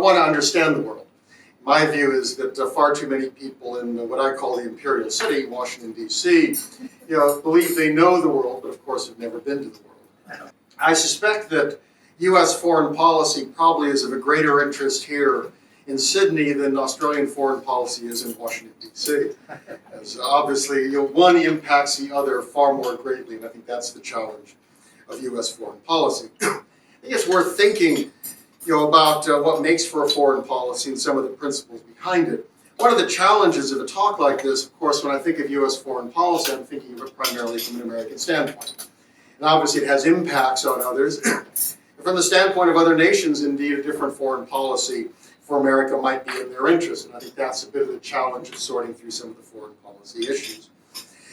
want to understand the world. My view is that far too many people in what I call the imperial city, Washington, D.C., believe they know the world, but of course have never been to the world. I suspect that U.S. foreign policy probably is of a greater interest here in Sydney than Australian foreign policy is in Washington, D.C. As obviously, one impacts the other far more greatly, and I think that's the challenge of U.S. foreign policy. I think it's worth thinking, about what makes for a foreign policy and some of the principles behind it. One of the challenges of a talk like this, of course, when I think of U.S. foreign policy, I'm thinking of it primarily from an American standpoint. And obviously it has impacts on others. From the standpoint of other nations, indeed, a different foreign policy for America might be in their interest. And I think that's a bit of the challenge of sorting through some of the foreign policy issues.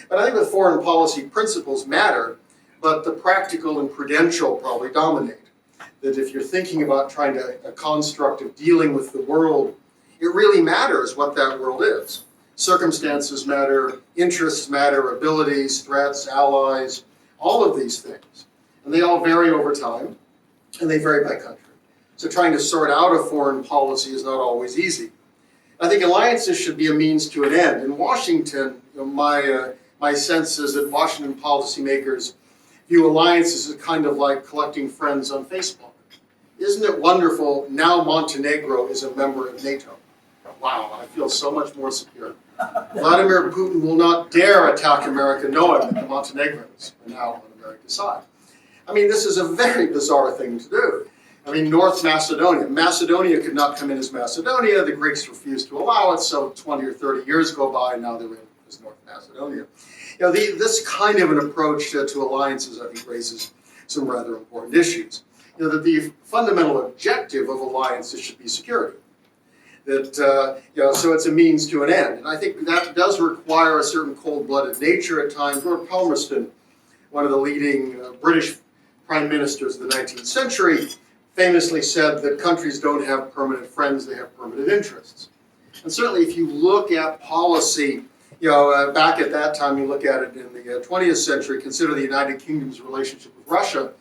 But I think the foreign policy principles matter, but the practical and prudential probably dominate. That if you're thinking about trying to a construct of dealing with the world, it really matters what that world is. Circumstances matter, interests matter, abilities, threats, allies, all of these things. And they all vary over time, and they vary by country. So trying to sort out a foreign policy is not always easy. I think alliances should be a means to an end. In Washington, my sense is that Washington policymakers view alliances as kind of like collecting friends on Facebook. Isn't it wonderful now Montenegro is a member of NATO? Wow, I feel so much more secure. Vladimir Putin will not dare attack America knowing that the Montenegrins are now on America's side. I mean, this is a very bizarre thing to do. I mean, North Macedonia. Macedonia could not come in as Macedonia. The Greeks refused to allow it, so 20 or 30 years go by, and now they're in as North Macedonia. This kind of an approach to alliances, I think, raises some rather important issues. That the fundamental objective of alliances should be security. That, so it's a means to an end. And I think that does require a certain cold-blooded nature at times. Lord Palmerston, one of the leading British prime ministers of the 19th century, famously said that countries don't have permanent friends, they have permanent interests. And certainly if you look at policy, back at that time, you look at it in the 20th century, consider the United Kingdom's relationship with Russia,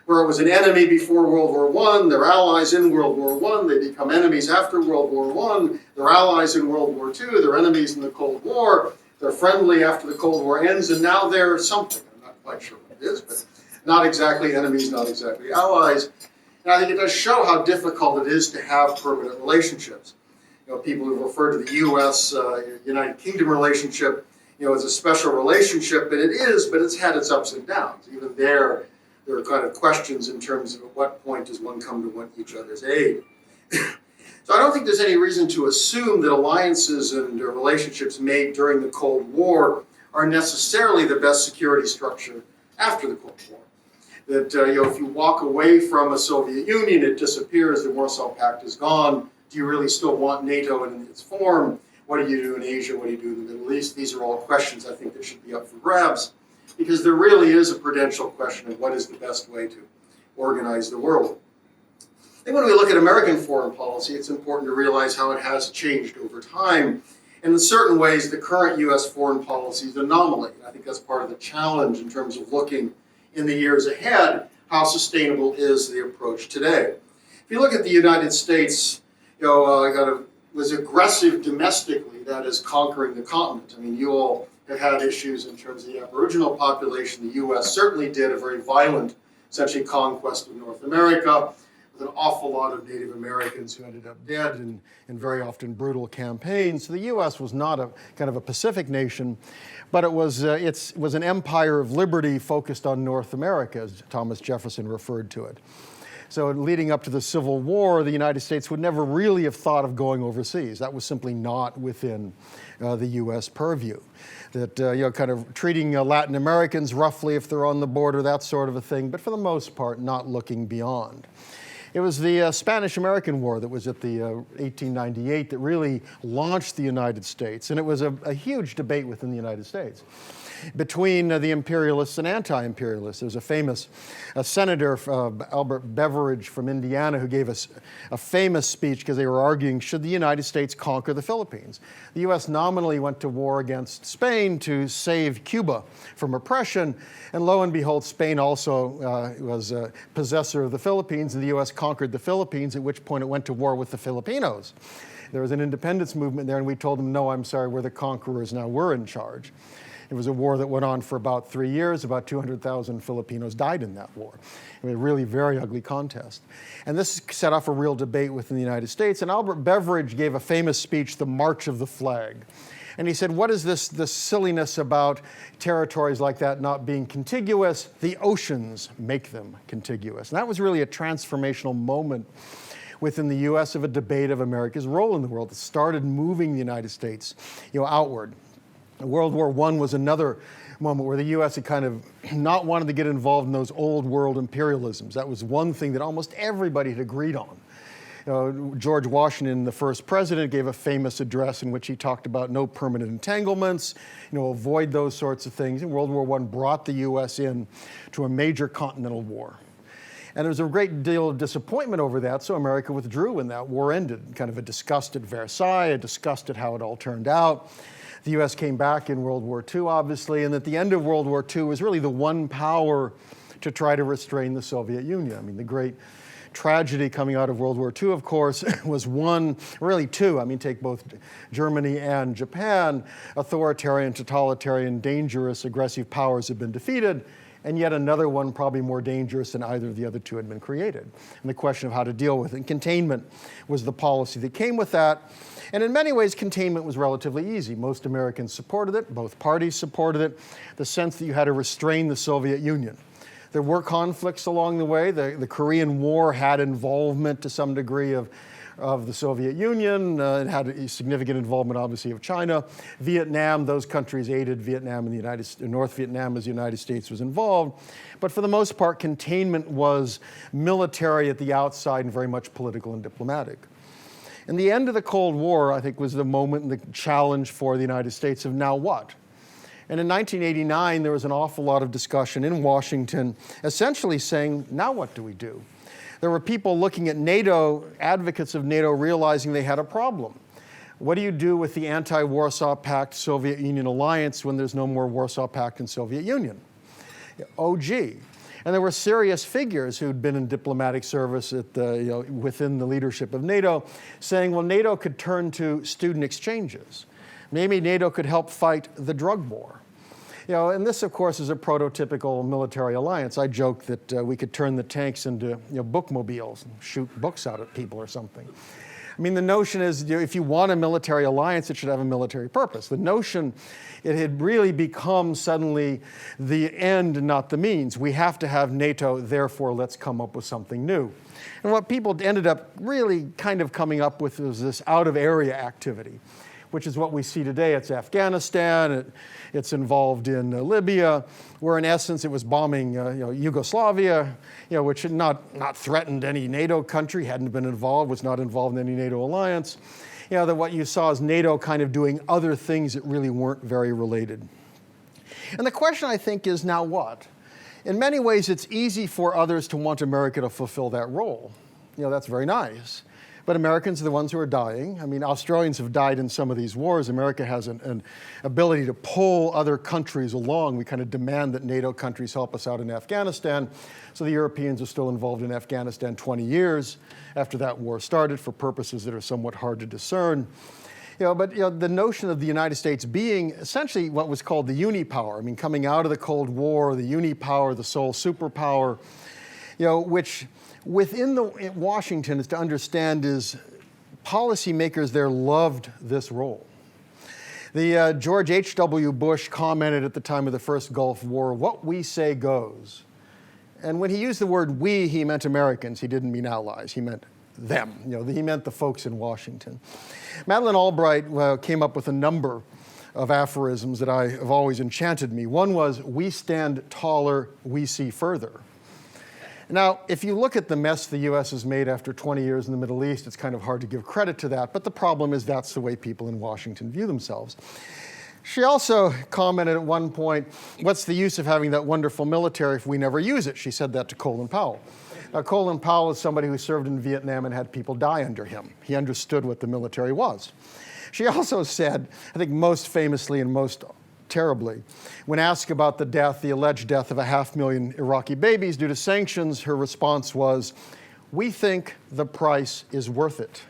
where it was an enemy before World War I, they're allies in World War I, they become enemies after World War I, they're allies in World War II, they're enemies in the Cold War, they're friendly after the Cold War ends, and now they're something. I'm not quite sure what it is, but not exactly enemies, not exactly allies. And I think it does show how difficult it is to have permanent relationships. People who refer to the U.S. United Kingdom relationship, as a special relationship, and it is, but it's had its ups and downs. Even there are kind of questions in terms of at what point does one come to want each other's aid. So I don't think there's any reason to assume that alliances and relationships made during the Cold War are necessarily the best security structure after the Cold War. That if you walk away from a Soviet Union, it disappears, the Warsaw Pact is gone. Do you really still want NATO in its form? What do you do in Asia? What do you do in the Middle East? These are all questions I think that should be up for grabs, because there really is a prudential question of what is the best way to organize the world. I think when we look at American foreign policy, it's important to realize how it has changed over time. And in certain ways, the current U.S. foreign policy is an anomaly. I think that's part of the challenge in terms of looking in the years ahead, how sustainable is the approach today. If you look at the United States, was aggressive domestically, that is conquering the continent. I mean, you all have had issues in terms of the Aboriginal population. The U.S. certainly did a very violent, essentially, conquest of North America, with an awful lot of Native Americans who ended up dead in very often brutal campaigns. So the U.S. was not a kind of a Pacific nation, but it was an empire of liberty focused on North America, as Thomas Jefferson referred to it. So leading up to the Civil War, the United States would never really have thought of going overseas. That was simply not within the U.S. purview. That, kind of treating Latin Americans roughly if they're on the border, that sort of a thing, but for the most part, not looking beyond. It was the Spanish-American War that was at the 1898 that really launched the United States, and it was a huge debate within the United States between the imperialists and anti-imperialists. There was a famous senator, Albert Beveridge from Indiana, who gave us a famous speech because they were arguing, should the United States conquer the Philippines? The U.S. nominally went to war against Spain to save Cuba from oppression, and lo and behold, Spain also was a possessor of the Philippines, and the U.S. conquered the Philippines, at which point it went to war with the Filipinos. There was an independence movement there, and we told them, no, I'm sorry, we're the conquerors, now we're in charge. It was a war that went on for about 3 years. About 200,000 Filipinos died in that war. It was a really very ugly contest. And this set off a real debate within the United States. And Albert Beveridge gave a famous speech, The March of the Flag. And he said, what is this silliness about territories like that not being contiguous? The oceans make them contiguous. And that was really a transformational moment within the U.S. of a debate of America's role in the world. It started moving the United States, outward. World War I was another moment where the U.S. had kind of not wanted to get involved in those old world imperialisms. That was one thing that almost everybody had agreed on. George Washington, the first president, gave a famous address in which he talked about no permanent entanglements, avoid those sorts of things. And World War I brought the U.S. in to a major continental war. And there was a great deal of disappointment over that, so America withdrew when that war ended. Kind of a disgust at Versailles, a disgust at how it all turned out. The U.S. came back in World War II, obviously, and at the end of World War II was really the one power to try to restrain the Soviet Union. I mean, the great tragedy coming out of World War II, of course, was one, really two. I mean, take both Germany and Japan. Authoritarian, totalitarian, dangerous, aggressive powers had been defeated, and yet another one, probably more dangerous than either of the other two, had been created. And the question of how to deal with it. And containment was the policy that came with that. And in many ways, containment was relatively easy. Most Americans supported it. Both parties supported it. The sense that you had to restrain the Soviet Union. There were conflicts along the way. The Korean War had involvement to some degree of the Soviet Union. It had a significant involvement, obviously, of China. Vietnam, those countries aided Vietnam and the United States, North Vietnam as the United States was involved. But for the most part, containment was military at the outside and very much political and diplomatic. And the end of the Cold War, I think, was the moment and the challenge for the United States of now what? And in 1989, there was an awful lot of discussion in Washington, essentially saying, now what do we do? There were people looking at NATO, advocates of NATO, realizing they had a problem. What do you do with the anti-Warsaw Pact Soviet Union alliance when there's no more Warsaw Pact and Soviet Union? Oh, gee. And there were serious figures who'd been in diplomatic service at within the leadership of NATO saying, well, NATO could turn to student exchanges. Maybe NATO could help fight the drug war. And this, of course, is a prototypical military alliance. I joke that we could turn the tanks into bookmobiles and shoot books out at people or something. I mean, the notion is, if you want a military alliance, it should have a military purpose. The notion, it had really become suddenly the end, not the means. We have to have NATO, therefore let's come up with something new. And what people ended up really kind of coming up with was this out-of-area activity, which is what we see today. It's Afghanistan, it's involved in Libya, where in essence it was bombing Yugoslavia, which had not threatened any NATO country, hadn't been involved, was not involved in any NATO alliance. That what you saw is NATO kind of doing other things that really weren't very related. And the question, I think, is now what? In many ways, it's easy for others to want America to fulfill that role. That's very nice. But Americans are the ones who are dying. I mean, Australians have died in some of these wars. America has an ability to pull other countries along. We kind of demand that NATO countries help us out in Afghanistan. So the Europeans are still involved in Afghanistan 20 years after that war started for purposes that are somewhat hard to discern. But the notion of the United States being essentially what was called the unipower, I mean, coming out of the Cold War, the unipower, the sole superpower, which within Washington is to understand is policymakers there loved this role. The George H.W. Bush commented at the time of the first Gulf War, what we say goes. And when he used the word we, he meant Americans. He didn't mean allies. He meant them. He meant the folks in Washington. Madeleine Albright came up with a number of aphorisms that have always enchanted me. One was, we stand taller, we see further. Now, if you look at the mess the U.S. has made after 20 years in the Middle East, it's kind of hard to give credit to that, but the problem is that's the way people in Washington view themselves. She also commented at one point, what's the use of having that wonderful military if we never use it? She said that to Colin Powell. Now, Colin Powell is somebody who served in Vietnam and had people die under him. He understood what the military was. She also said, I think most famously and most terribly, when asked about the alleged death of 500,000 Iraqi babies due to sanctions, her response was, We think the price is worth it.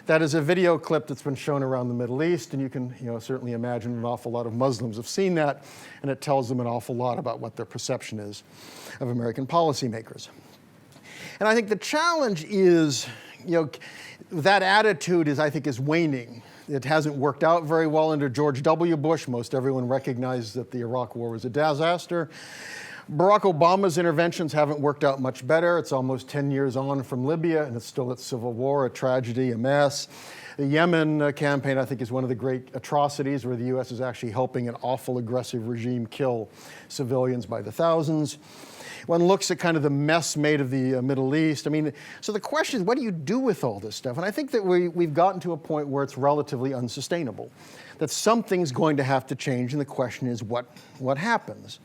That is a video clip that's been shown around the Middle East, and you can certainly imagine an awful lot of Muslims have seen that, and it tells them an awful lot about what their perception is of American policymakers. And I think the challenge is, that attitude I think is waning. It hasn't worked out very well under George W. Bush. Most everyone recognized that the Iraq War was a disaster. Barack Obama's interventions haven't worked out much better. It's almost 10 years on from Libya, and it's still at civil war, a tragedy, a mess. The Yemen campaign, I think, is one of the great atrocities where the U.S. is actually helping an awful aggressive regime kill civilians by the thousands. One looks at kind of the mess made of the Middle East. So the question is, what do you do with all this stuff? And I think that we've gotten to a point where it's relatively unsustainable, that something's going to have to change, and the question is what happens?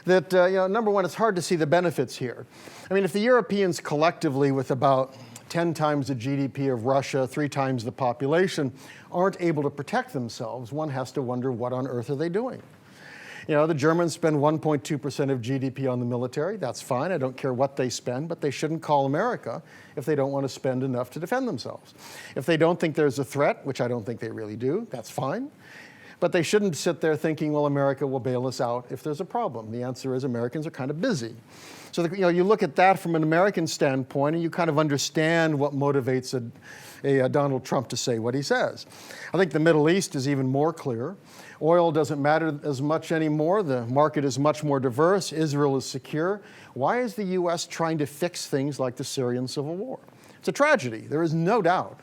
That, number one, it's hard to see the benefits here. If the Europeans collectively, with about 10 times the GDP of Russia, 3 times the population, aren't able to protect themselves, one has to wonder, what on earth are they doing? The Germans spend 1.2% of GDP on the military. That's fine. I don't care what they spend, but they shouldn't call America if they don't want to spend enough to defend themselves. If they don't think there's a threat, which I don't think they really do, that's fine. But they shouldn't sit there thinking, well, America will bail us out if there's a problem. The answer is Americans are kind of busy. So you look at that from an American standpoint, and you kind of understand what motivates a Donald Trump to say what he says. I think the Middle East is even more clear. Oil doesn't matter as much anymore. The market is much more diverse. Israel is secure. Why is the U.S. trying to fix things like the Syrian civil war? It's a tragedy. There is no doubt.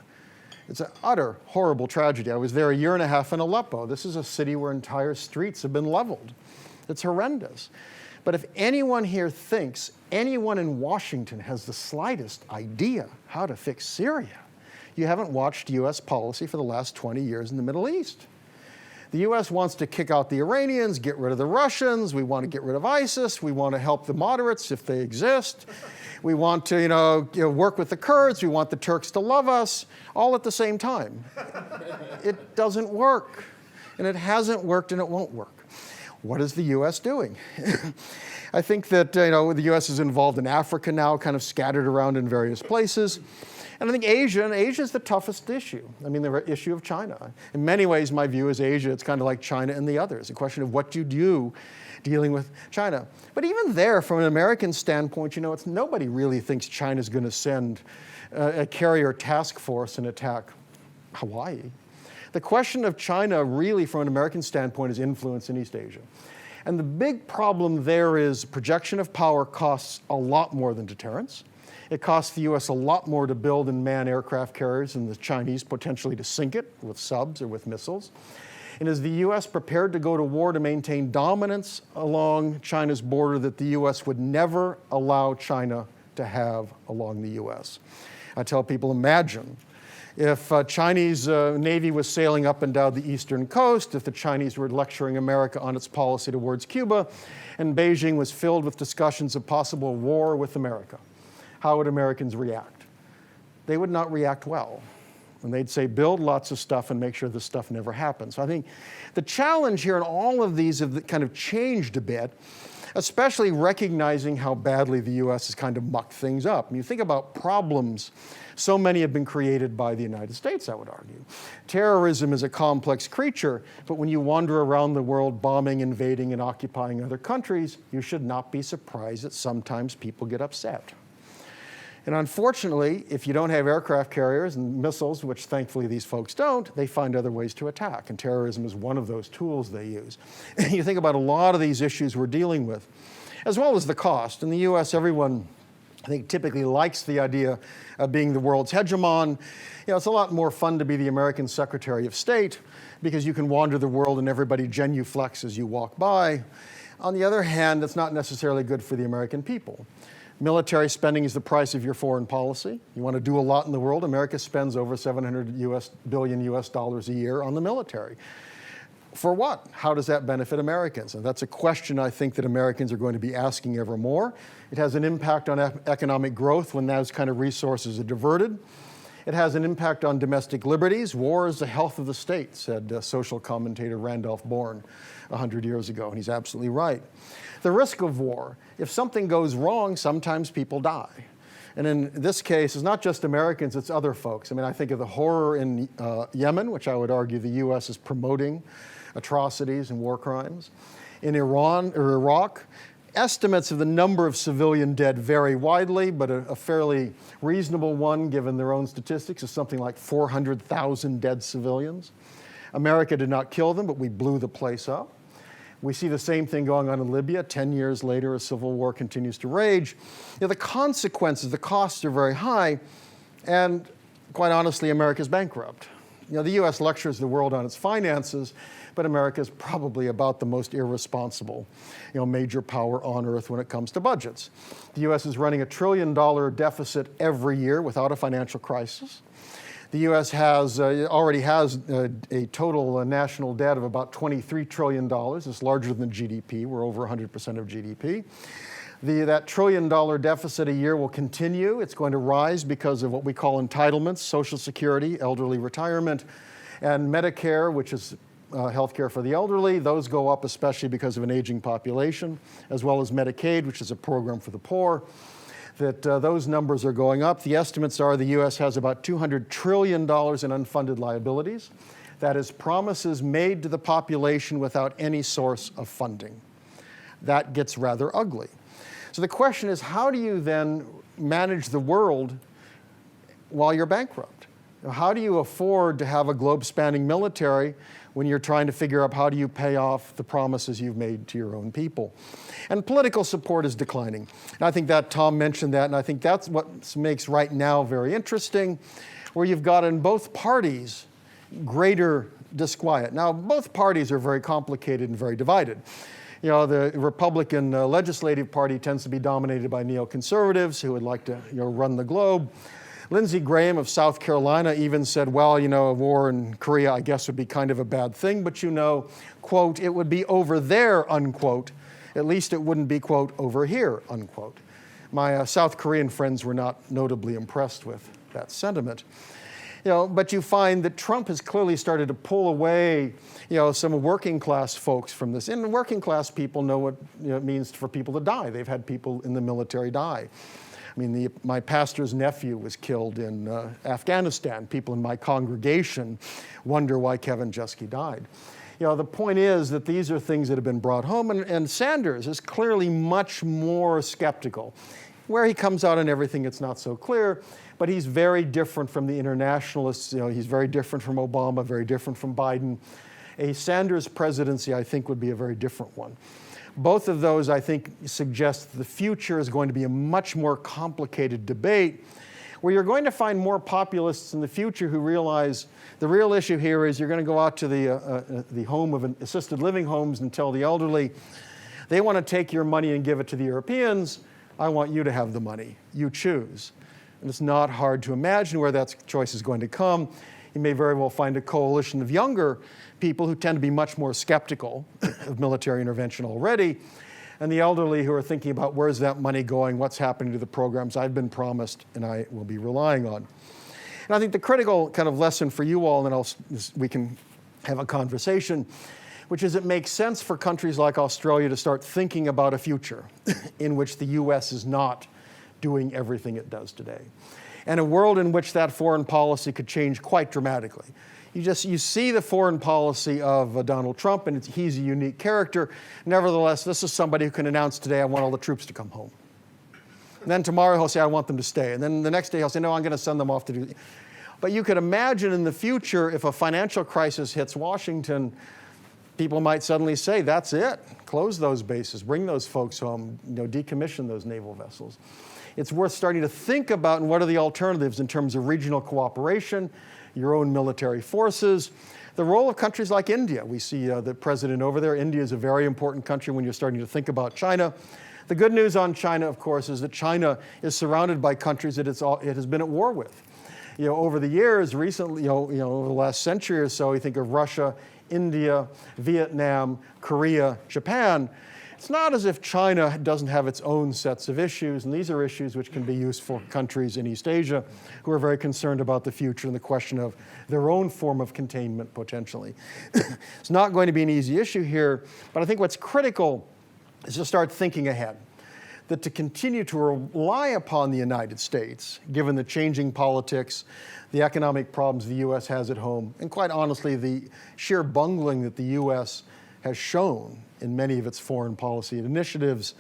It's an utter horrible tragedy. I was there a year and a half in Aleppo. This is a city where entire streets have been leveled. It's horrendous. But if anyone here thinks anyone in Washington has the slightest idea how to fix Syria, you haven't watched U.S. policy for the last 20 years in the Middle East. The U.S. wants to kick out the Iranians, get rid of the Russians. We want to get rid of ISIS. We want to help the moderates if they exist. We want to, work with the Kurds. We want the Turks to love us, all at the same time. It doesn't work, and it hasn't worked, and it won't work. What is the U.S. doing? I think that, the U.S. is involved in Africa now, kind of scattered around in various places. And I think Asia is the toughest issue. The issue of China. In many ways, my view is Asia, it's kind of like China and the others. A question of what you do dealing with China. But even there, from an American standpoint, nobody really thinks China's going to send a carrier task force and attack Hawaii. The question of China really, from an American standpoint, is influence in East Asia. And the big problem there is projection of power costs a lot more than deterrence. It costs the U.S. a lot more to build and man aircraft carriers and the Chinese potentially to sink it with subs or with missiles. And is the U.S. prepared to go to war to maintain dominance along China's border that the U.S. would never allow China to have along the U.S.? I tell people, imagine if Chinese Navy was sailing up and down the eastern coast, if the Chinese were lecturing America on its policy towards Cuba, and Beijing was filled with discussions of possible war with America. How would Americans react? They would not react well. And they'd say, build lots of stuff and make sure this stuff never happens. So I think the challenge here in all of these have kind of changed a bit, especially recognizing how badly the U.S. has kind of mucked things up. You think about problems, so many have been created by the United States, I would argue. Terrorism is a complex creature, but when you wander around the world bombing, invading, and occupying other countries, you should not be surprised that sometimes people get upset. And unfortunately, if you don't have aircraft carriers and missiles, which thankfully these folks don't, they find other ways to attack. And terrorism is one of those tools they use. You think about a lot of these issues we're dealing with, as well as the cost. In the U.S., everyone, I think, typically likes the idea of being the world's hegemon. It's a lot more fun to be the American Secretary of State because you can wander the world and everybody genuflects as you walk by. On the other hand, it's not necessarily good for the American people. Military spending is the price of your foreign policy. You want to do a lot in the world. America spends over $700 billion a year on the military. For what? How does that benefit Americans? And that's a question I think that Americans are going to be asking ever more. It has an impact on economic growth when those kind of resources are diverted. It has an impact on domestic liberties. War is the health of the state, said social commentator Randolph Bourne 100 years ago, and he's absolutely right. The risk of war. If something goes wrong, sometimes people die. And in this case, it's not just Americans, it's other folks. I mean, I think of the horror in Yemen, which I would argue the U.S. is promoting atrocities and war crimes. In Iran or Iraq, estimates of the number of civilian dead vary widely, but a fairly reasonable one, given their own statistics, is something like 400,000 dead civilians. America did not kill them, but we blew the place up. We see the same thing going on in Libya. 10 years later, a civil war continues to rage. The consequences, the costs are very high, and quite honestly, America's bankrupt. The U.S. lectures the world on its finances, but America is probably about the most irresponsible, major power on earth when it comes to budgets. The U.S. is running $1 trillion deficit every year without a financial crisis. The U.S. already has a total national debt of about $23 trillion. It's larger than GDP. We're over 100% of GDP. That $1 trillion deficit a year will continue. It's going to rise because of what we call entitlements, Social Security, elderly retirement, and Medicare, which is health care for the elderly. Those go up especially because of an aging population, as well as Medicaid, which is a program for the poor. Those numbers are going up. The estimates are the U.S. has about $200 trillion in unfunded liabilities. That is promises made to the population without any source of funding. That gets rather ugly. So the question is, how do you then manage the world while you're bankrupt? How do you afford to have a globe-spanning military when you're trying to figure out how do you pay off the promises you've made to your own people? And political support is declining. And I think that Tom mentioned that, and I think that's what makes right now very interesting, where you've got in both parties greater disquiet. Now, both parties are very complicated and very divided. The Republican legislative party tends to be dominated by neoconservatives who would like to run the globe. Lindsey Graham of South Carolina even said, well, a war in Korea, I guess, would be kind of a bad thing, but quote, it would be over there, unquote. At least it wouldn't be, quote, over here, unquote. My South Korean friends were not notably impressed with that sentiment. But you find that Trump has clearly started to pull away, some working class folks from this. And working class people know what it means for people to die. They've had people in the military die. I mean, my pastor's nephew was killed in Afghanistan. People in my congregation wonder why Kevin Juski died. The point is that these are things that have been brought home, and Sanders is clearly much more skeptical. Where he comes out on everything, it's not so clear, but he's very different from the internationalists. He's very different from Obama, very different from Biden. A Sanders presidency, I think, would be a very different one. Both of those, I think, suggest the future is going to be a much more complicated debate, where you're going to find more populists in the future who realize the real issue here is you're going to go out to the home of assisted living homes and tell the elderly, they want to take your money and give it to the Europeans. I want you to have the money. You choose. And it's not hard to imagine where that choice is going to come. You may very well find a coalition of younger people who tend to be much more skeptical of military intervention already, and the elderly who are thinking about where's that money going, what's happening to the programs I've been promised and I will be relying on. And I think the critical kind of lesson for you all, and then we can have a conversation, which is it makes sense for countries like Australia to start thinking about a future in which the U.S. is not doing everything it does today, and a world in which that foreign policy could change quite dramatically. You see the foreign policy of Donald Trump, and he's a unique character. Nevertheless, this is somebody who can announce today, I want all the troops to come home. And then tomorrow he'll say, I want them to stay. And then the next day he'll say, no, I'm going to send them off to do. But you could imagine in the future, if a financial crisis hits Washington, people might suddenly say, that's it. Close those bases, bring those folks home, decommission those naval vessels. It's worth starting to think about what are the alternatives in terms of regional cooperation, your own military forces, the role of countries like India. We see the president over there. India is a very important country when you're starting to think about China. The good news on China, of course, is that China is surrounded by countries that it has been at war with. Over the years, recently, over the last century or so, you think of Russia, India, Vietnam, Korea, Japan. It's not as if China doesn't have its own sets of issues, and these are issues which can be useful for countries in East Asia who are very concerned about the future and the question of their own form of containment, potentially. It's not going to be an easy issue here, but I think what's critical is to start thinking ahead. that to continue to rely upon the United States, given the changing politics, the economic problems the U.S. has at home, and quite honestly, the sheer bungling that the U.S. has shown in many of its foreign policy initiatives,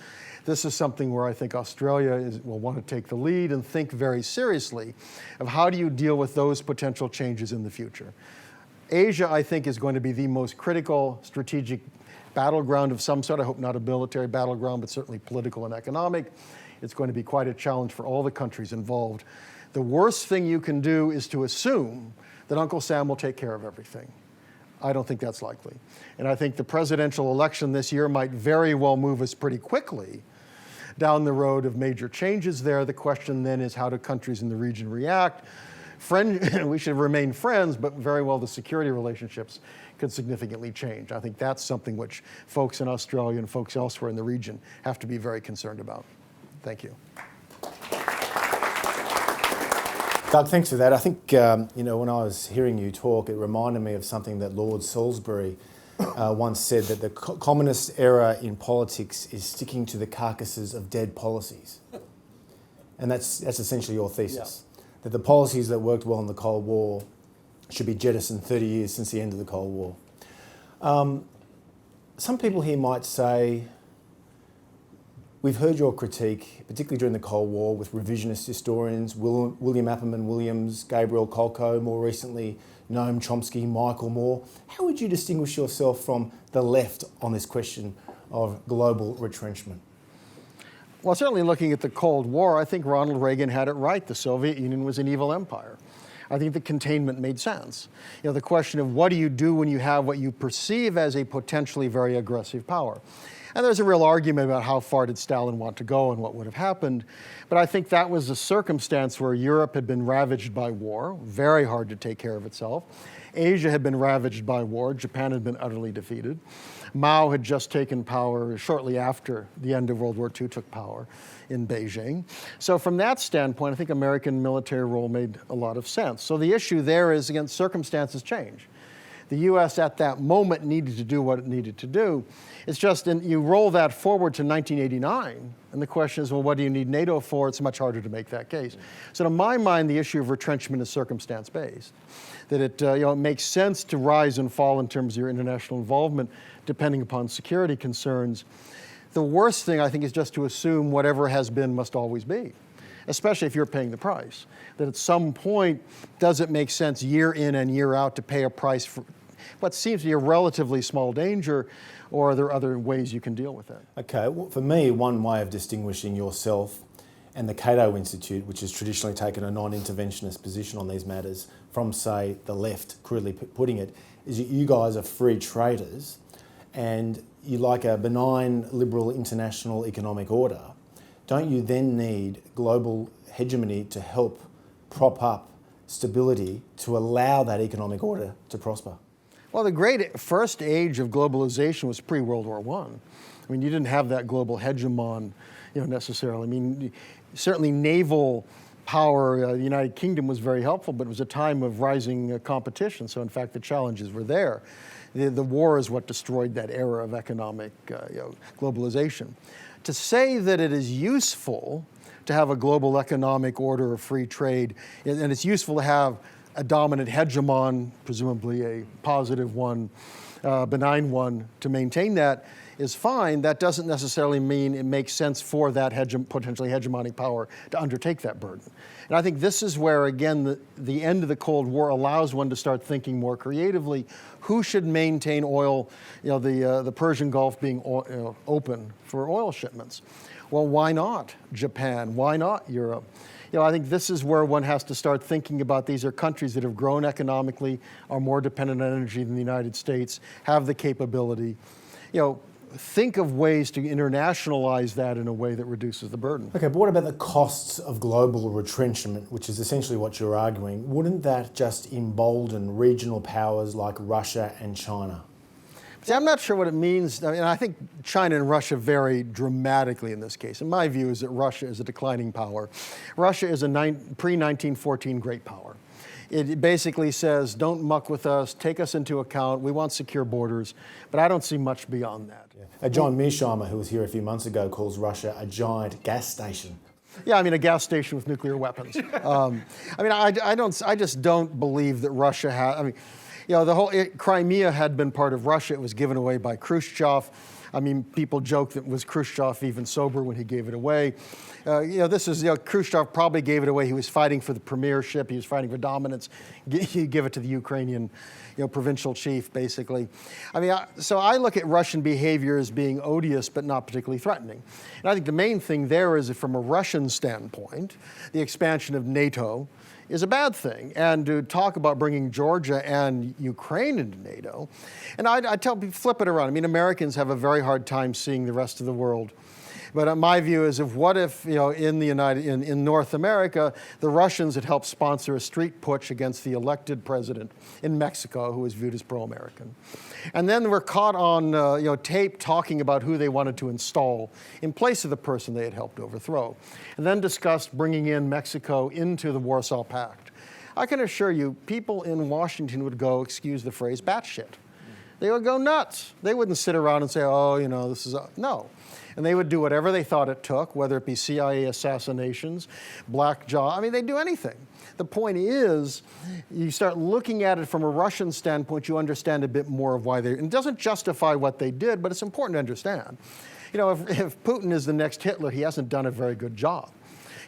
this is something where I think Australia will want to take the lead and think very seriously of how do you deal with those potential changes in the future. Asia, I think, is going to be the most critical strategic battleground of some sort. I hope not a military battleground, but certainly political and economic. It's going to be quite a challenge for all the countries involved. The worst thing you can do is to assume that Uncle Sam will take care of everything. I don't think that's likely. And I think the presidential election this year might very well move us pretty quickly down the road of major changes there. The question then is, how do countries in the region react? We should remain friends, but very well the security relationships could significantly change. I think that's something which folks in Australia and folks elsewhere in the region have to be very concerned about. Thank you. Doug, thanks for that. I think, when I was hearing you talk, it reminded me of something that Lord Salisbury once said, that the commonest error in politics is sticking to the carcasses of dead policies. And that's essentially your thesis. Yeah. That the policies that worked well in the Cold War should be jettisoned 30 years since the end of the Cold War. Some people here might say, we've heard your critique, particularly during the Cold War, with revisionist historians, William Apperman Williams, Gabriel Kolko, more recently Noam Chomsky, Michael Moore. How would you distinguish yourself from the left on this question of global retrenchment? Well, certainly looking at the Cold War, I think Ronald Reagan had it right. The Soviet Union was an evil empire. I think the containment made sense. The question of what do you do when you have what you perceive as a potentially very aggressive power? And there's a real argument about how far did Stalin want to go and what would have happened. But I think that was a circumstance where Europe had been ravaged by war, very hard to take care of itself. Asia had been ravaged by war. Japan had been utterly defeated. Mao had just taken power shortly after the end of World War II, took power in Beijing. So from that standpoint, I think American military role made a lot of sense. So the issue there is, again, circumstances change. The U.S. at that moment needed to do what it needed to do. It's just, you roll that forward to 1989, and the question is, well, what do you need NATO for? It's much harder to make that case. So to my mind, the issue of retrenchment is circumstance-based. That it makes sense to rise and fall in terms of your international involvement, depending upon security concerns. The worst thing, I think, is just to assume whatever has been must always be, especially if you're paying the price. That at some point, does it make sense year in and year out to pay a price for what seems to be a relatively small danger, or are there other ways you can deal with that? Okay, well, for me, one way of distinguishing yourself and the Cato Institute, which has traditionally taken a non-interventionist position on these matters, from, say, the left, crudely putting it, is that you guys are free traders and you like a benign liberal international economic order. Don't you then need global hegemony to help prop up stability to allow that economic order to prosper? Well, the great first age of globalization was pre-World War I. I mean, you didn't have that global hegemon, necessarily. I mean, certainly naval power, the United Kingdom was very helpful, but it was a time of rising competition. So in fact, the challenges were there. The war is what destroyed that era of economic globalization. To say that it is useful to have a global economic order of free trade, and it's useful to have a dominant hegemon, presumably a positive one, benign one, to maintain that is fine. That doesn't necessarily mean it makes sense for that potentially hegemonic power to undertake that burden. And I think this is where, again, the end of the Cold War allows one to start thinking more creatively. Who should maintain oil, the Persian Gulf being open for oil shipments? Well, why not Japan? Why not Europe? I think this is where one has to start thinking about these are countries that have grown economically, are more dependent on energy than the United States, have the capability. Think of ways to internationalize that in a way that reduces the burden. Okay, but what about the costs of global retrenchment, which is essentially what you're arguing? Wouldn't that just embolden regional powers like Russia and China? See, I'm not sure what it means. I mean, I think China and Russia vary dramatically in this case. And my view is that Russia is a declining power. Russia is a pre-1914 great power. It basically says, don't muck with us, take us into account, we want secure borders, but I don't see much beyond that. John Mearsheimer, who was here a few months ago, calls Russia a giant gas station. Yeah, I mean, a gas station with nuclear weapons. I just don't believe that Russia has, the whole Crimea had been part of Russia. It was given away by Khrushchev. I mean, people joke that was Khrushchev even sober when he gave it away. Khrushchev probably gave it away. He was fighting for the premiership. He was fighting for dominance. He give it to the Ukrainian, provincial chief, basically. So I look at Russian behavior as being odious but not particularly threatening. And I think the main thing there is that from a Russian standpoint, the expansion of NATO is a bad thing. And to talk about bringing Georgia and Ukraine into NATO, and I tell people, flip it around. Americans have a very hard time seeing the rest of the world. But my view is, what if in North America, the Russians had helped sponsor a street putsch against the elected president in Mexico, who was viewed as pro-American, and then were caught on tape talking about who they wanted to install in place of the person they had helped overthrow, and then discussed bringing in Mexico into the Warsaw Pact. I can assure you, people in Washington would go, excuse the phrase, batshit. They would go nuts. They wouldn't sit around and say, this is no. And they would do whatever they thought it took, whether it be CIA assassinations, black jaw. They'd do anything. The point is, you start looking at it from a Russian standpoint, you understand a bit more of why they. It doesn't justify what they did, but it's important to understand. If Putin is the next Hitler, he hasn't done a very good job.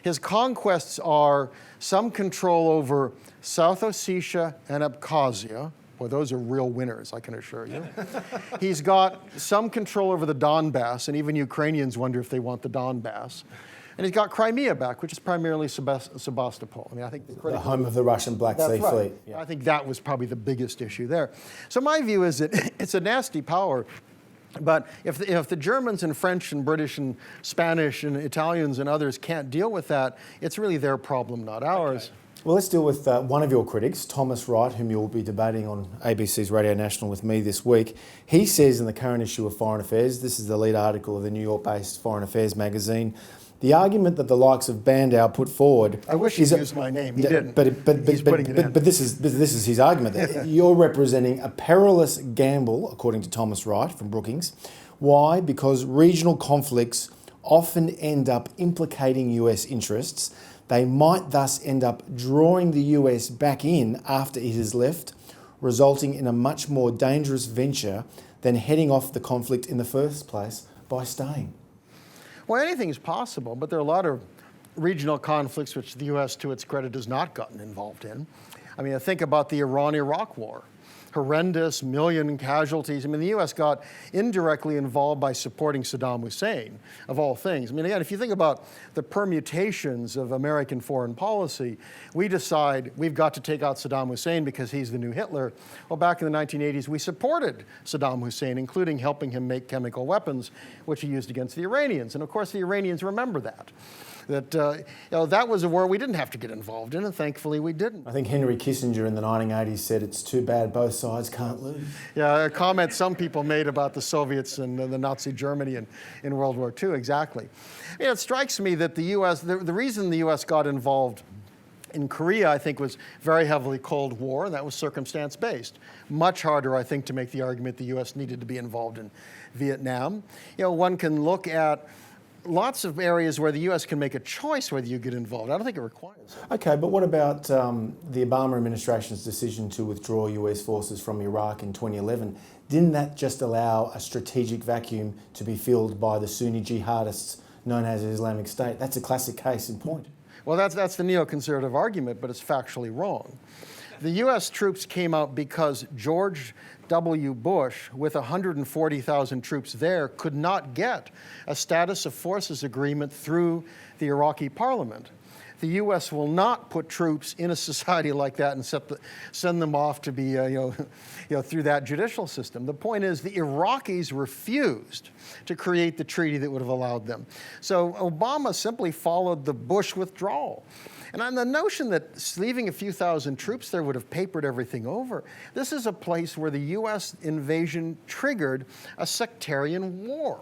His conquests are some control over South Ossetia and Abkhazia. Boy, those are real winners, I can assure you. He's got some control over the Donbass, and even Ukrainians wonder if they want the Donbass. And he's got Crimea back, which is primarily Sebastopol. I think the home of the Russian Black Sea Fleet. Yeah. I think that was probably the biggest issue there. So my view is that it's a nasty power. But if the Germans and French and British and Spanish and Italians and others can't deal with that, it's really their problem, not ours. Okay. Well, let's deal with one of your critics, Thomas Wright, whom you'll be debating on ABC's Radio National with me this week. He says in the current issue of Foreign Affairs, this is the lead article of the New York-based Foreign Affairs magazine, the argument that the likes of Bandow put forward... I wish he used my name. He didn't. But this is his argument. That you're representing a perilous gamble, according to Thomas Wright from Brookings. Why? Because regional conflicts often end up implicating US interests. They might thus end up drawing the US back in after it has left, resulting in a much more dangerous venture than heading off the conflict in the first place by staying. Well, anything is possible, but there are a lot of regional conflicts which the US, to its credit, has not gotten involved in. I think about the Iran-Iraq war. Horrendous, million casualties. The US got indirectly involved by supporting Saddam Hussein, of all things. Again, if you think about the permutations of American foreign policy, we decide we've got to take out Saddam Hussein because he's the new Hitler. Well, back in the 1980s, we supported Saddam Hussein, including helping him make chemical weapons, which he used against the Iranians. And of course, the Iranians remember that. That was a war we didn't have to get involved in, and thankfully we didn't. I think Henry Kissinger in the 1980s said it's too bad both sides can't lose. Yeah, a comment some people made about the Soviets and the Nazi Germany in World War II, exactly. It strikes me that the U.S., the reason the U.S. got involved in Korea, I think, was very heavily Cold War, and that was circumstance-based. Much harder, I think, to make the argument the U.S. needed to be involved in Vietnam. One can look at lots of areas where the U.S. can make a choice whether you get involved. I don't think it requires it. Okay, but what about the Obama administration's decision to withdraw US forces from Iraq in 2011? Didn't that just allow a strategic vacuum to be filled by the Sunni jihadists known as Islamic State? That's a classic case in point. Well, that's the neoconservative argument, but it's factually wrong. The U.S. troops came out because George W. Bush, with 140,000 troops there, could not get a status of forces agreement through the Iraqi parliament. The U.S. will not put troops in a society like that and send them off to be, through that judicial system. The point is, the Iraqis refused to create the treaty that would have allowed them. So Obama simply followed the Bush withdrawal. And on the notion that leaving a few thousand troops there would have papered everything over, this is a place where the U.S. invasion triggered a sectarian war.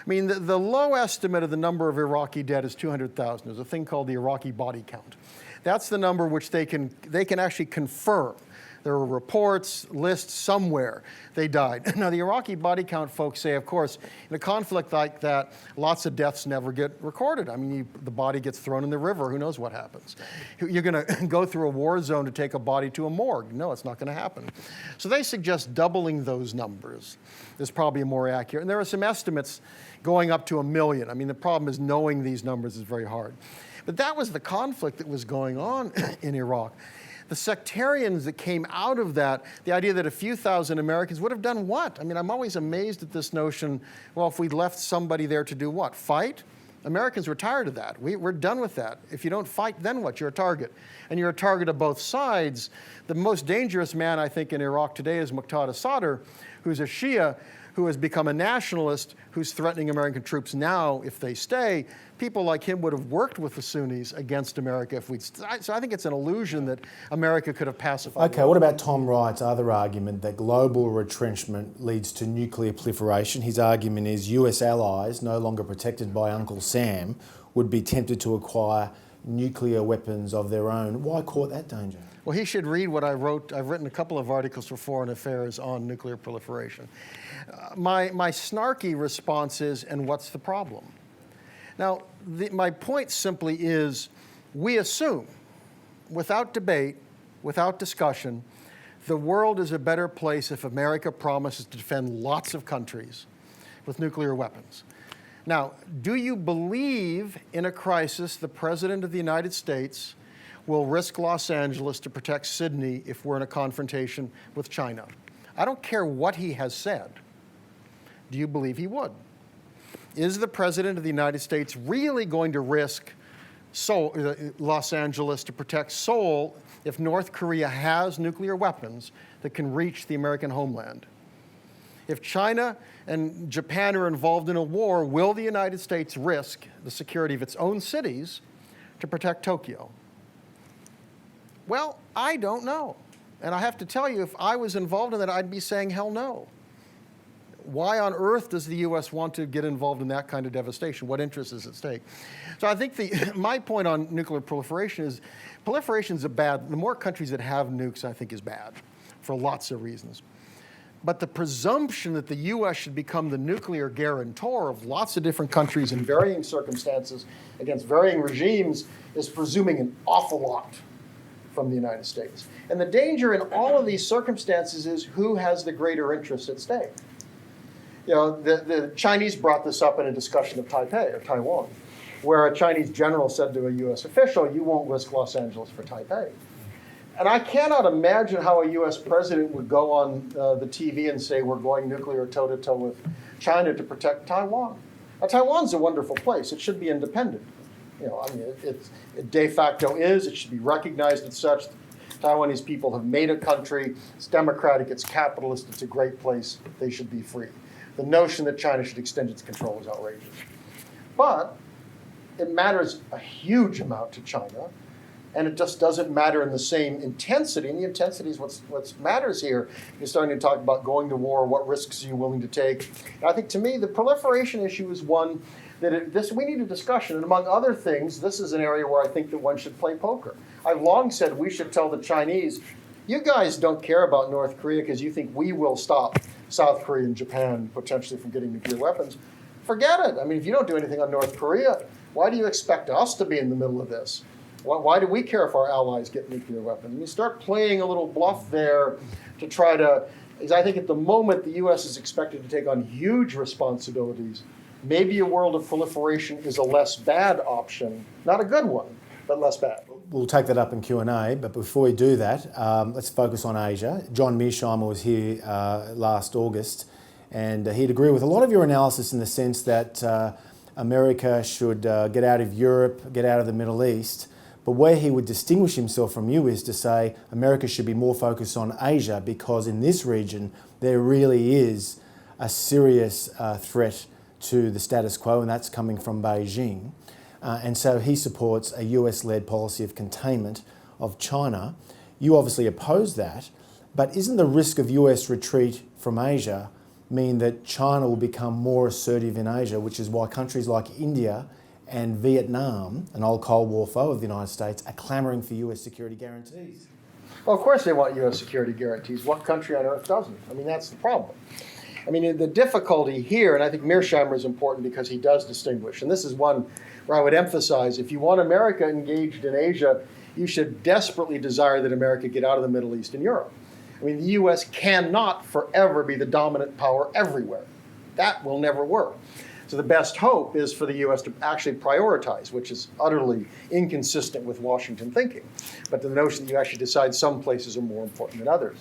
The low estimate of the number of Iraqi dead is 200,000. There's a thing called the Iraqi body count. That's the number which they can actually confirm. There are reports, lists somewhere they died. Now, the Iraqi body count folks say, of course, in a conflict like that, lots of deaths never get recorded. I mean, the body gets thrown in the river. Who knows what happens? You're going to go through a war zone to take a body to a morgue. No, it's not going to happen. So they suggest doubling those numbers is probably more accurate. And there are some estimates going up to 1 million. I mean, the problem is knowing these numbers is very hard. But that was the conflict that was going on in Iraq. The sectarians that came out of that, the idea that a few thousand Americans would have done what? I mean, I'm always amazed at this notion, well, if we left somebody there to do what? Fight? Americans were tired of that. We're done with that. If you don't fight, then what? You're a target. And you're a target of both sides. The most dangerous man, I think, in Iraq today is Muqtada Sadr, who's a Shia, who has become a nationalist, who's threatening American troops now if they stay. People like him would have worked with the Sunnis against America if we'd... So I think it's an illusion that America could have pacified. Okay, what about Tom Wright's other argument that global retrenchment leads to nuclear proliferation? His argument is US allies, no longer protected by Uncle Sam, would be tempted to acquire nuclear weapons of their own. Why court that danger? Well, he should read what I wrote. I've written a couple of articles for Foreign Affairs on nuclear proliferation. My snarky response is, and what's the problem? Now, my point simply is, we assume, without debate, without discussion, the world is a better place if America promises to defend lots of countries with nuclear weapons. Now, do you believe in a crisis the President of the United States will risk Los Angeles to protect Sydney if we're in a confrontation with China? I don't care what he has said. Do you believe he would? Is the President of the United States really going to risk Los Angeles to protect Seoul if North Korea has nuclear weapons that can reach the American homeland? If China and Japan are involved in a war, will the United States risk the security of its own cities to protect Tokyo? Well, I don't know. And I have to tell you, if I was involved in that, I'd be saying, hell no. Why on earth does the U.S. want to get involved in that kind of devastation? What interest is at stake? So I think my point on nuclear proliferation is the more countries that have nukes, I think, is bad for lots of reasons. But the presumption that the U.S. should become the nuclear guarantor of lots of different countries in varying circumstances against varying regimes is presuming an awful lot from the United States. And the danger in all of these circumstances is who has the greater interest at stake. You know, the Chinese brought this up in a discussion of Taipei, or Taiwan, where a Chinese general said to a U.S. official, you won't risk Los Angeles for Taipei. And I cannot imagine how a U.S. president would go on the TV and say, we're going nuclear toe-to-toe with China to protect Taiwan. Now, Taiwan's a wonderful place. It should be independent. You know, I mean, it de facto is. It should be recognized as such. Taiwanese people have made a country. It's democratic. It's capitalist. It's a great place. They should be free. The notion that China should extend its control is outrageous. But it matters a huge amount to China, and it just doesn't matter in the same intensity. And the intensity is what matters here. You're starting to talk about going to war, what risks are you willing to take. And I think, to me, the proliferation issue is one that we need a discussion. And among other things, this is an area where I think that one should play poker. I've long said we should tell the Chinese, you guys don't care about North Korea because you think we will stop South Korea and Japan potentially from getting nuclear weapons. Forget it. I mean, if you don't do anything on North Korea, why do you expect us to be in the middle of this? Why do we care if our allies get nuclear weapons? And you start playing a little bluff there to try to, because I think at the moment the U.S. is expected to take on huge responsibilities. Maybe a world of proliferation is a less bad option, not a good one, but less bad. We'll take that up in Q&A, but before we do that, let's focus on Asia. John Mearsheimer was here last August, and he'd agree with a lot of your analysis in the sense that America should get out of Europe, get out of the Middle East, but where he would distinguish himself from you is to say America should be more focused on Asia because in this region there really is a serious threat to the status quo, and that's coming from Beijing. And so he supports a US-led policy of containment of China. You obviously oppose that, but isn't the risk of US retreat from Asia mean that China will become more assertive in Asia, which is why countries like India and Vietnam, an old Cold War foe of the United States, are clamouring for US security guarantees. Well, of course they want U.S. security guarantees. What country on earth doesn't? I mean, that's the problem. I mean, the difficulty here, and I think Mearsheimer is important because he does distinguish, and this is one where I would emphasize, if you want America engaged in Asia, you should desperately desire that America get out of the Middle East and Europe. I mean, the U.S. cannot forever be the dominant power everywhere. That will never work. So the best hope is for the U.S. to actually prioritize, which is utterly inconsistent with Washington thinking. But the notion that you actually decide some places are more important than others.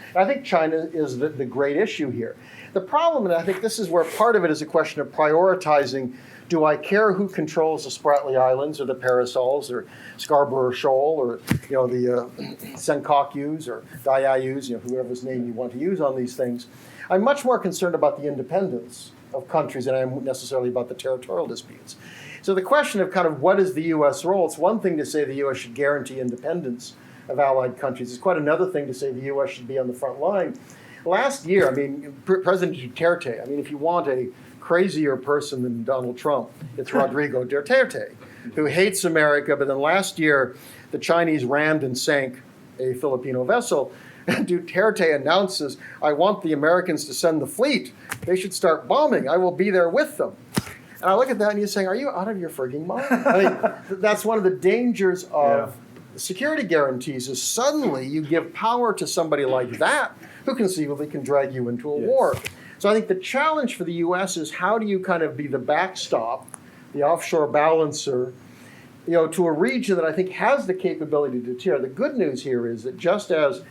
And I think China is the great issue here. The problem, and I think this is where part of it is a question of prioritizing, do I care who controls the Spratly Islands or the Parasols or Scarborough Shoal or the Senkakus or Diayus, whoever's name you want to use on these things. I'm much more concerned about the independence of countries than I am necessarily about the territorial disputes. So the question of kind of what is the U.S. role, it's one thing to say the U.S. should guarantee independence of allied countries. It's quite another thing to say the U.S. should be on the front line. Last year, I mean, President Duterte, I mean, if you want a crazier person than Donald Trump, it's Rodrigo Duterte, who hates America, but then last year, the Chinese rammed and sank a Filipino vessel. Duterte announces, I want the Americans to send the fleet. They should start bombing. I will be there with them. And I look at that and you're saying, are you out of your frigging mind? I mean, that's one of the dangers of security guarantees is suddenly you give power to somebody like that who conceivably can drag you into a war. So I think the challenge for the U.S. is how do you kind of be the backstop, the offshore balancer, to a region that I think has the capability to deter. The good news here is that just as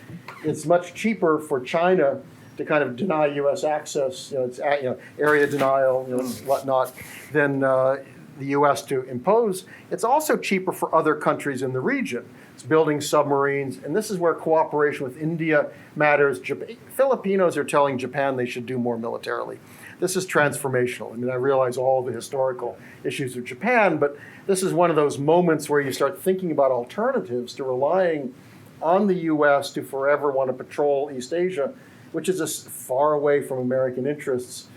it's much cheaper for China to kind of deny U.S. access, it's area denial, whatnot, than the U.S. to impose, it's also cheaper for other countries in the region. It's building submarines, and this is where cooperation with India matters. Filipinos are telling Japan they should do more militarily. This is transformational. I mean, I realize all the historical issues of Japan, but this is one of those moments where you start thinking about alternatives to relying on the U.S. to forever want to patrol East Asia, which is as far away from American interests,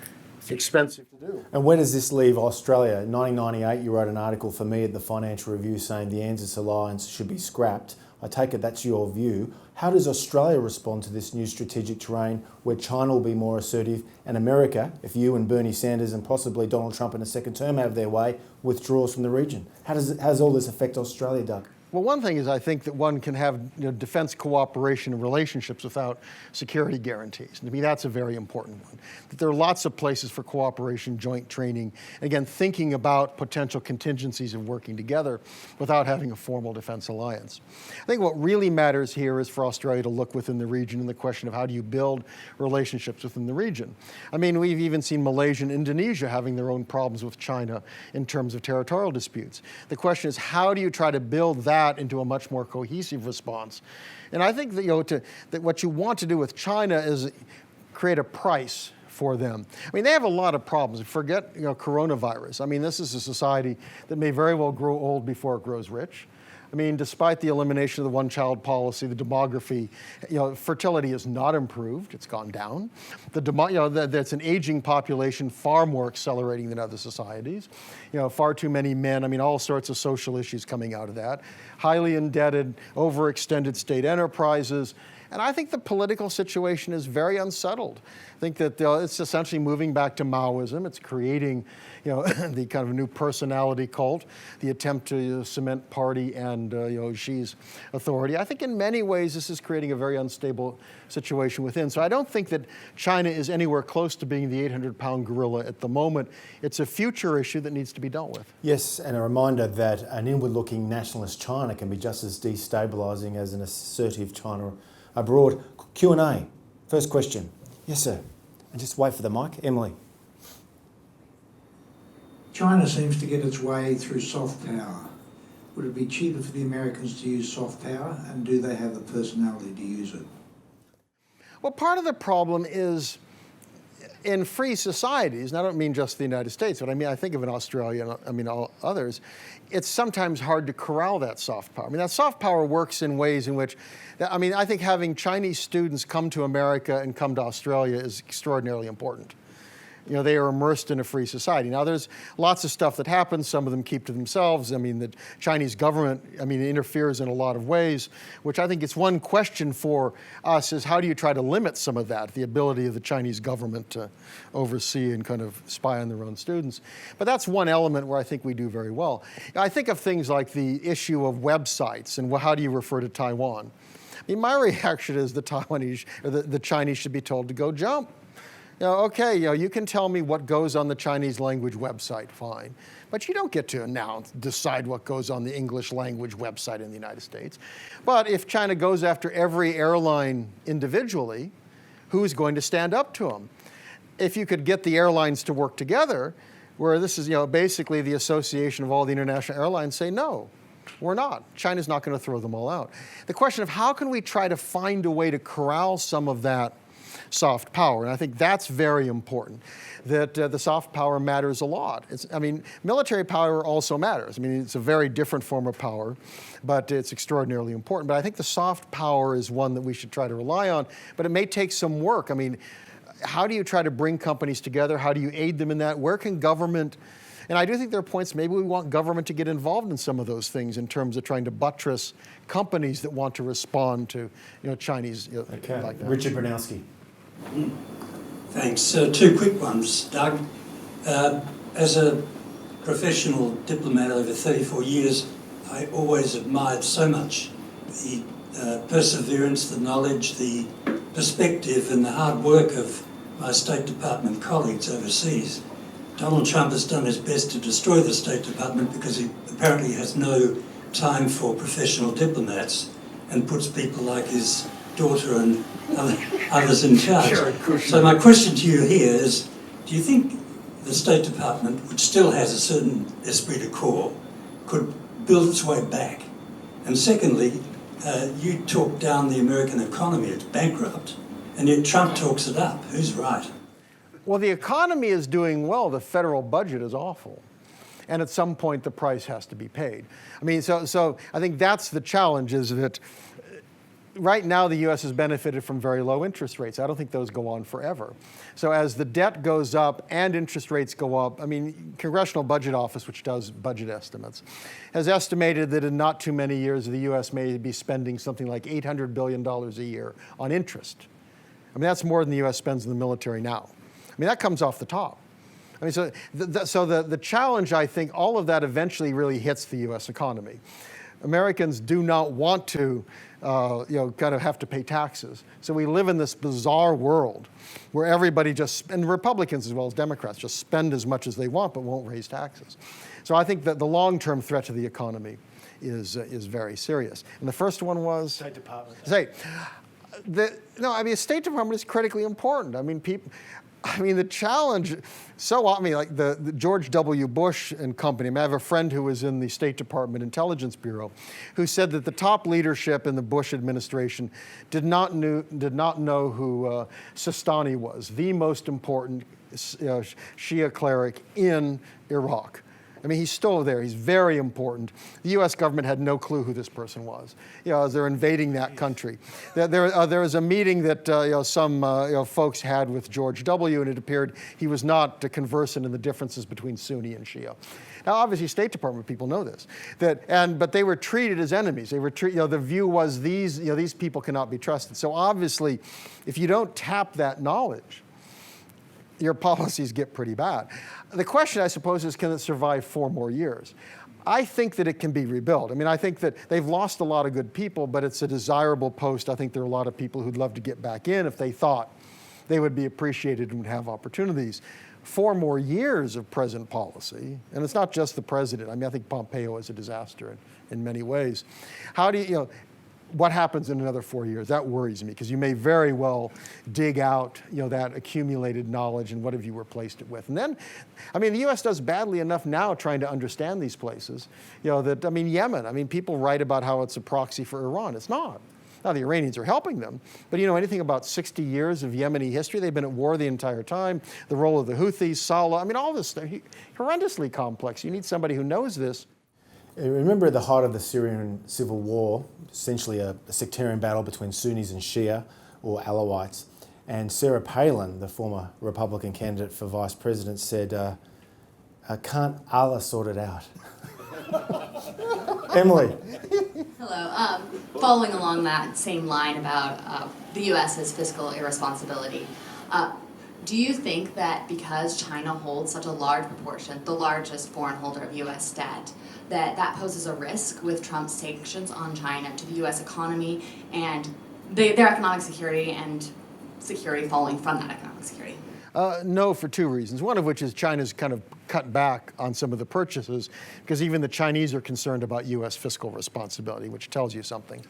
expensive to do. And where does this leave Australia? In 1998, you wrote an article for me at the Financial Review saying the ANZUS alliance should be scrapped. I take it that's your view. How does Australia respond to this new strategic terrain where China will be more assertive and America, if you and Bernie Sanders and possibly Donald Trump in a second term have their way, withdraws from the region? How does all this affect Australia, Doug? Well, one thing is I think that one can have defense cooperation and relationships without security guarantees. And to me, that's a very important one. That there are lots of places for cooperation, joint training, again, thinking about potential contingencies of working together without having a formal defense alliance. I think what really matters here is for Australia to look within the region and the question of how do you build relationships within the region. I mean, we've even seen Malaysia and Indonesia having their own problems with China in terms of territorial disputes. The question is how do you try to build that into a much more cohesive response? And I think that, that what you want to do with China is create a price for them. I mean, they have a lot of problems. Forget coronavirus. I mean, this is a society that may very well grow old before it grows rich. I mean, despite the elimination of the one-child policy, the demography, fertility has not improved. It's gone down. That's an aging population, far more accelerating than other societies. Far too many men. I mean, all sorts of social issues coming out of that. Highly indebted, overextended state enterprises. And I think the political situation is very unsettled. I think that it's essentially moving back to Maoism. It's creating, the kind of new personality cult, the attempt to cement party and Xi's authority. I think in many ways this is creating a very unstable situation within. So I don't think that China is anywhere close to being the 800-pound gorilla at the moment. It's a future issue that needs to be dealt with. Yes, and a reminder that an inward-looking nationalist China can be just as destabilising as an assertive China abroad. Q&A. First question. Yes, sir. And just wait for the mic. Emily. China seems to get its way through soft power. Would it be cheaper for the Americans to use soft power, and do they have the personality to use it? Well, part of the problem is in free societies, and I don't mean just the United States, but I think of in Australia, and all others, it's sometimes hard to corral that soft power. I mean, that soft power works in ways in which, I think having Chinese students come to America and come to Australia is extraordinarily important. they are immersed in a free society. Now, there's lots of stuff that happens. Some of them keep to themselves. I mean, the Chinese government, interferes in a lot of ways, which I think it's one question for us is how do you try to limit some of that, the ability of the Chinese government to oversee and kind of spy on their own students. But that's one element where I think we do very well. I think of things like the issue of websites and how do you refer to Taiwan. My reaction is the Taiwanese or the Chinese should be told to go jump. Okay, you can tell me what goes on the Chinese language website, fine. But you don't get to now decide what goes on the English language website in the United States. But if China goes after every airline individually, who's going to stand up to them? If you could get the airlines to work together, where this is basically the association of all the international airlines say, no, we're not. China's not going to throw them all out. The question of how can we try to find a way to corral some of that soft power, and I think that's very important, that the soft power matters a lot. Military power also matters. It's a very different form of power, but it's extraordinarily important. But I think the soft power is one that we should try to rely on, but it may take some work. How do you try to bring companies together? How do you aid them in that? Where can government, and I do think there are points maybe we want government to get involved in some of those things in terms of trying to buttress companies that want to respond to Chinese okay. like that. Richard Brunowski. Thanks. Two quick ones, Doug. As a professional diplomat over 34 years, I always admired so much the perseverance, the knowledge, the perspective and the hard work of my State Department colleagues overseas. Donald Trump has done his best to destroy the State Department because he apparently has no time for professional diplomats and puts people like his daughter and others in charge. So my question to you here is, do you think the State Department, which still has a certain esprit de corps, could build its way back? And secondly, you talk down the American economy, it's bankrupt, and yet Trump talks it up. Who's right? Well, the economy is doing well. The federal budget is awful. And at some point, the price has to be paid. So I think that's the challenge, is that right now the U.S. has benefited from very low interest rates. I don't think those go on forever. So as the debt goes up and interest rates go up, Congressional Budget Office, which does budget estimates, has estimated that in not too many years, the U.S. may be spending something like $800 billion a year on interest. That's more than the U.S. spends in the military now. That comes off the top. So the challenge, I think, all of that eventually really hits the U.S. economy. Americans do not want to, kind of have to pay taxes. So we live in this bizarre world where everybody and Republicans as well as Democrats, just spend as much as they want but won't raise taxes. So I think that the long-term threat to the economy is very serious. And the first one was? State Department. The State Department is critically important. The challenge, like the George W. Bush and company. I have a friend who was in the State Department Intelligence Bureau who said that the top leadership in the Bush administration did not know who Sistani was, the most important Shia cleric in Iraq. He's still there. He's very important. The U.S. government had no clue who this person was, as they're invading that country. There was a meeting that some folks had with George W., and it appeared he was not conversant in the differences between Sunni and Shia. Now, obviously, State Department people know this, but they were treated as enemies. They were the view was these people cannot be trusted. So obviously, if you don't tap that knowledge, your policies get pretty bad. The question, I suppose, is can it survive 4 more years? I think that it can be rebuilt. I think that they've lost a lot of good people, but it's a desirable post. I think there are a lot of people who'd love to get back in if they thought they would be appreciated and would have opportunities. 4 more years of present policy, and it's not just the president. I think Pompeo is a disaster in many ways. How do what happens in another 4 years? That worries me, because you may very well dig out, that accumulated knowledge and what have you replaced it with. And then, the U.S. does badly enough now trying to understand these places, Yemen, people write about how it's a proxy for Iran. It's not. Now, the Iranians are helping them, but anything about 60 years of Yemeni history, they've been at war the entire time, the role of the Houthis, Salah, all this stuff, horrendously complex. You need somebody who knows this. Remember at the height of the Syrian civil war, essentially a sectarian battle between Sunnis and Shia, or Alawites, And Sarah Palin, the former Republican candidate for vice president, said, can't Allah sort it out? Emily. Hello. Following along that same line about the U.S.'s fiscal irresponsibility, do you think that because China holds such a large proportion, the largest foreign holder of U.S. debt, that poses a risk with Trump's sanctions on China to the U.S. economy and their economic security and security following from that economic security? No, for two reasons. One of which is China's kind of cut back on some of the purchases because even the Chinese are concerned about U.S. fiscal responsibility, which tells you something.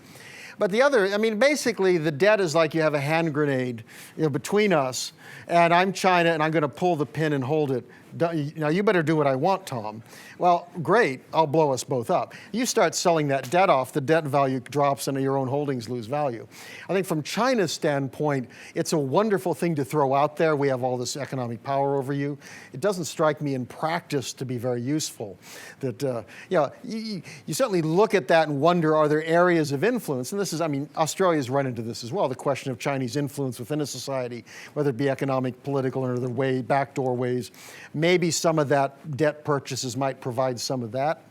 But the other, I mean, basically the debt is like you have a hand grenade, between us, and I'm China and I'm going to pull the pin and hold it. Now you better do what I want, Tom. Well, great, I'll blow us both up. You start selling that debt off, the debt value drops and your own holdings lose value. I think from China's standpoint, it's a wonderful thing to throw out there. We have all this economic power over you. It doesn't strike me in practice to be very useful. That, you certainly look at that and wonder, are there areas of influence? And this is, I mean, Australia's run into this as well, the question of Chinese influence within a society, whether it be economic, political, or other way, backdoor ways. Maybe some of that debt purchases might provide some of that,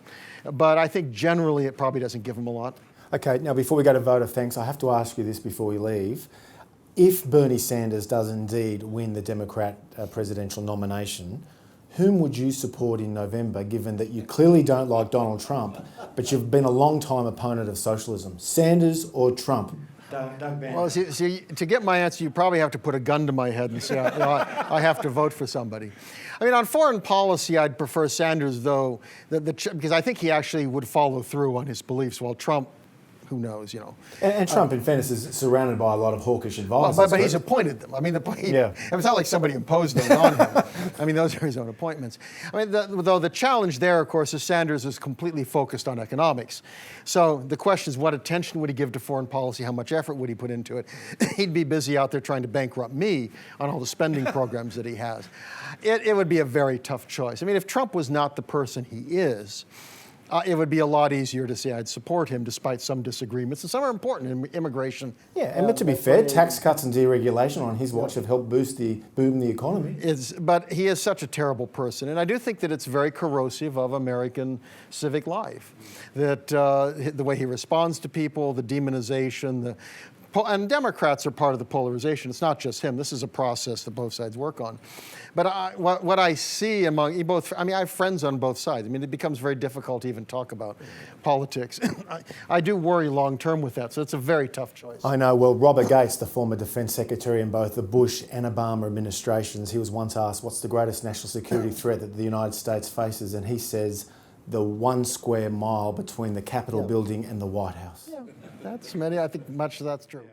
but I think generally it probably doesn't give them a lot. Okay, now before we go to vote of thanks, I have to ask you this before we leave. If Bernie Sanders does indeed win the Democrat presidential nomination, whom would you support in November, given that you clearly don't like Donald Trump, but you've been a long-time opponent of socialism? Sanders or Trump? Well, see, to get my answer, you probably have to put a gun to my head and say, I have to vote for somebody. I mean, on foreign policy, I'd prefer Sanders, though, because I think he actually would follow through on his beliefs, while Trump, who knows, And Trump, in fairness, is surrounded by a lot of hawkish advisors. But he's appointed them. I mean, it's not like somebody imposed them on him. I mean, those are his own appointments. I mean, though the challenge there, of course, is Sanders is completely focused on economics. So the question is, what attention would he give to foreign policy? How much effort would he put into it? He'd be busy out there trying to bankrupt me on all the spending programs that he has. It would be a very tough choice. I mean, if Trump was not the person he is, it would be a lot easier to say I'd support him despite some disagreements, and some are important in immigration. Yeah, and but to be fair, tax cuts and deregulation on his watch have helped boom the economy. But he is such a terrible person, and I do think that it's very corrosive of American civic life, that the way he responds to people, the demonization, and Democrats are part of the polarization. It's not just him. This is a process that both sides work on. But what I see among both, I mean, I have friends on both sides. I mean, it becomes very difficult to even talk about politics. I do worry long term with that, so it's a very tough choice. I know. Well, Robert Gates, the former defence secretary in both the Bush and Obama administrations, he was once asked, what's the greatest national security threat that the United States faces? And he says, the 1 square mile between the Capitol building and the White House. Yeah, I think much of that's true.